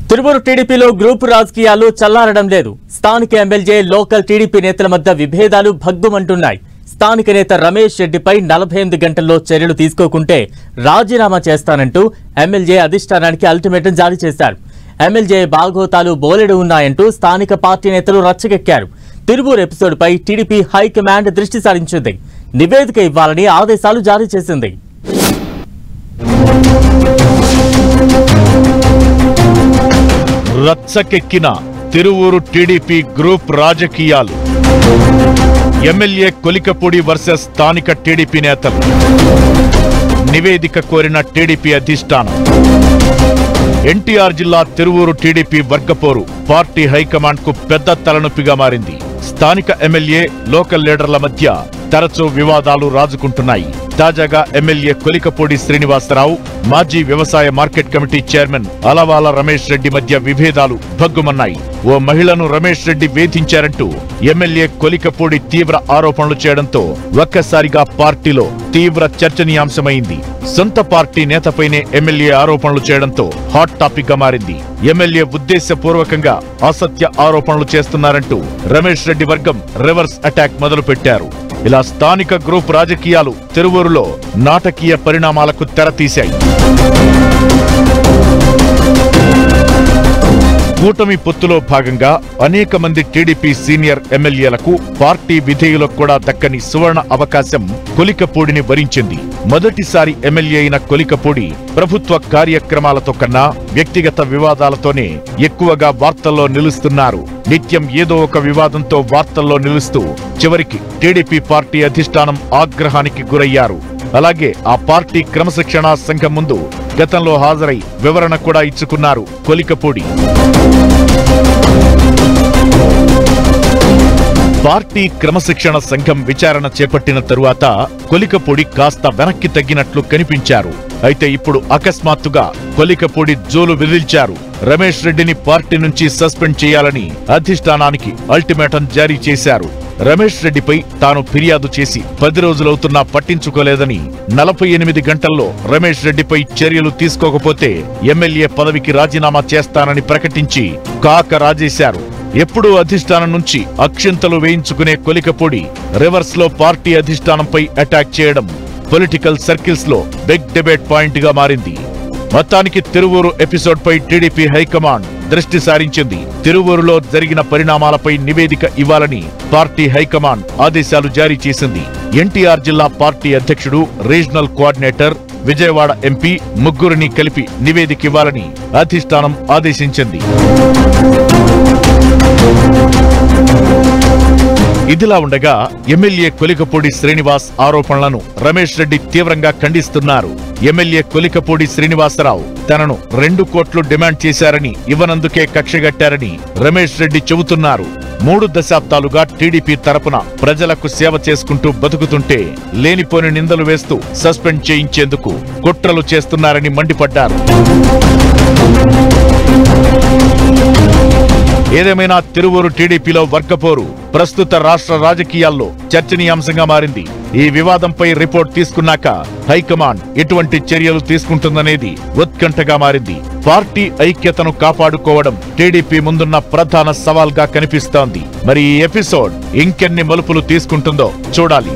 తిరువూరు టీడీపీలో గ్రూప్ రాజకీయాలు చల్లారడం లేదు. స్థానిక ఎమ్మెల్యే లోకల్ టీడీపీ నేతల మధ్య విభేదాలు భగ్గుమంటున్నాయి. స్థానిక నేత రమేష్ రెడ్డిపై 48 గంటల్లో చర్యలు తీసుకోకుంటే రాజీనామా చేస్తానంటూ ఎమ్మెల్యే అధిష్టానానికి అల్టిమేటం జారీ చేశారు. ఎమ్మెల్యే బాగోతాలు బోలెడు ఉన్నాయంటూ స్థానిక పార్టీ నేతలు రచ్చగెక్కారు. తిరువూరు ఎపిసోడ్పై టీడీపీ హైకమాండ్ దృష్టి సారించింది. నివేదిక ఇవ్వాలని ఆదేశాలు జారీ చేసింది. రచ్చకెక్కిన తిరువూరు టీడీపీ గ్రూప్ రాజకీయాలు. ఎమ్మెల్యే కొలికపూడి వర్సెస్ స్థానిక టీడీపీ నేతలు. నివేదిక కోరిన టీడీపీ అధిష్టానం. ఎన్టీఆర్ జిల్లా తిరువూరు టీడీపీ వర్గపోరు పార్టీ హైకమాండ్ కు పెద్ద తలనొప్పిగా మారింది. స్థానిక ఎమ్మెల్యే లోకల్ లీడర్ల మధ్య తరచూ వివాదాలు రాజుకుంటున్నాయి. తాజాగా ఎమ్మెల్యే కొలికపూడి శ్రీనివాసరావు, మాజీ వ్యవసాయ market committee chairman Alavala Ramesh Reddy మధ్య విభేదాలు భగ్గుమన్నాయి. ఓ మహిళను రమేష్ రెడ్డి వేధించారంటూ ఎమ్మెల్యే కొలికపూడి తీవ్ర ఆరోపణలు చేయడంతో ఒక్కసారిగా పార్టీలో తీవ్ర చర్చనీయాంశమైంది. సొంత పార్టీ నేతపైనే ఎమ్మెల్యే ఆరోపణలు చేయడంతో హాట్ టాపిక్ గా మారింది. ఎమ్మెల్యే ఉద్దేశపూర్వకంగా అసత్య ఆరోపణలు చేస్తున్నారంటూ రమేష్ రెడ్డి వర్గం రివర్స్ అటాక్ మొదలుపెట్టారు. ఇలా స్థానిక గ్రూప్ రాజకీయాలు తిరువూరులో నాటకీయ పరిణామాలకు తెరతీశాయి. కూటమి పొత్తులో భాగంగా అనేక మంది టీడీపీ సీనియర్ ఎమ్మెల్యేలకు పార్టీ విధేయులకు కూడా దక్కని సువర్ణ అవకాశం కొలికపూడిని వరించింది. మొదటిసారి ఎమ్మెల్యే అయిన కొలికపూడి ప్రభుత్వ కార్యక్రమాలతో కన్నా వ్యక్తిగత వివాదాలతోనే ఎక్కువగా వార్తల్లో నిలుస్తున్నారు. నిత్యం ఏదో ఒక వివాదంతో వార్తల్లో నిలుస్తూ చివరికి టీడీపీ పార్టీ అధిష్టానం ఆగ్రహానికి గురయ్యారు. అలాగే ఆ పార్టీ క్రమశిక్షణా సంఘం ముందు గతంలో హాజరై వివరణ కూడా ఇచ్చుకున్నారు కొలికపూడి. పార్టీ క్రమశిక్షణ సంఘం విచారణ చేపట్టిన తరువాత కొలికపూడి కాస్త వెనక్కి తగ్గినట్లు కనిపించారు. అయితే ఇప్పుడు అకస్మాత్తుగా కొలికపూడి జోలు విదిల్చారు. రమేష్ రెడ్డిని పార్టీ నుంచి సస్పెండ్ చేయాలని అధిష్టానానికి అల్టిమేటం జారీ చేశారు. రమేష్ రెడ్డిపై తాను ఫిర్యాదు చేసి 10 రోజులవుతున్నా పట్టించుకోలేదని, 48 గంటల్లో రమేష్ రెడ్డిపై చర్యలు తీసుకోకపోతే ఎమ్మెల్యే పదవికి రాజీనామా చేస్తానని ప్రకటించి కాక రాజేశారు. ఎప్పుడూ అధిష్టానం నుంచి అక్షింతలు వేయించుకునే కొలికపూడి రివర్స్ లో పార్టీ అధిష్టానంపై అటాక్ చేయడం పొలిటికల్ సర్కిల్స్ లో బిగ్ డిబేట్ పాయింట్ గా మారింది. మొత్తానికి తిరువూరు ఎపిసోడ్ పై టీడీపీ హైకమాండ్ దృష్టి సారించింది. తిరువూరులో జరిగిన పరిణామాలపై నివేదిక ఇవ్వాలని పార్టీ హైకమాండ్ ఆదేశాలు జారీ చేసింది. ఎన్టీఆర్ జిల్లా పార్టీ అధ్యక్షుడు, రీజనల్ కోఆర్డినేటర్, విజయవాడ ఎంపీ ముగ్గురిని కలిపి నివేదిక ఇవ్వాలని అధిష్టానం ఆదేశించింది. ఇదిలా ఉండగా ఎమ్మెల్యే కొలికపూడి శ్రీనివాస్ ఆరోపణలను రమేష్ రెడ్డి తీవ్రంగా ఖండిస్తున్నారు. ఎమ్మెల్యే కొలికపూడి శ్రీనివాసరావు తనను 2 కోట్లు డిమాండ్ చేశారని, ఇవ్వనందుకే కక్షగట్టారని రమేష్ రెడ్డి చెబుతున్నారు. 3 దశాబ్దాలుగా టీడీపీ తరపున ప్రజలకు సేవ చేసుకుంటూ బతుకుతుంటే లేనిపోని నిందలు వేస్తూ సస్పెండ్ చేయించేందుకు కుట్రలు చేస్తున్నారని మండిపడ్డారు. ఏదేమైనా తిరువూరు టీడీపీలో వర్గపోరు ప్రస్తుత రాష్ట్ర రాజకీయాల్లో చర్చనీయాంశంగా మారింది. ఈ వివాదంపై రిపోర్ట్ తీసుకున్నాక హైకమాండ్ ఎటువంటి చర్యలు తీసుకుంటుందనేది ఉత్కంఠగా మారింది. పార్టీ ఐక్యతను కాపాడుకోవడం టీడీపీ ముందున్న ప్రధాన సవాల్గా కనిపిస్తోంది. మరి ఈ ఎపిసోడ్ ఇంకెన్ని మలుపులు తీసుకుంటుందో చూడాలి.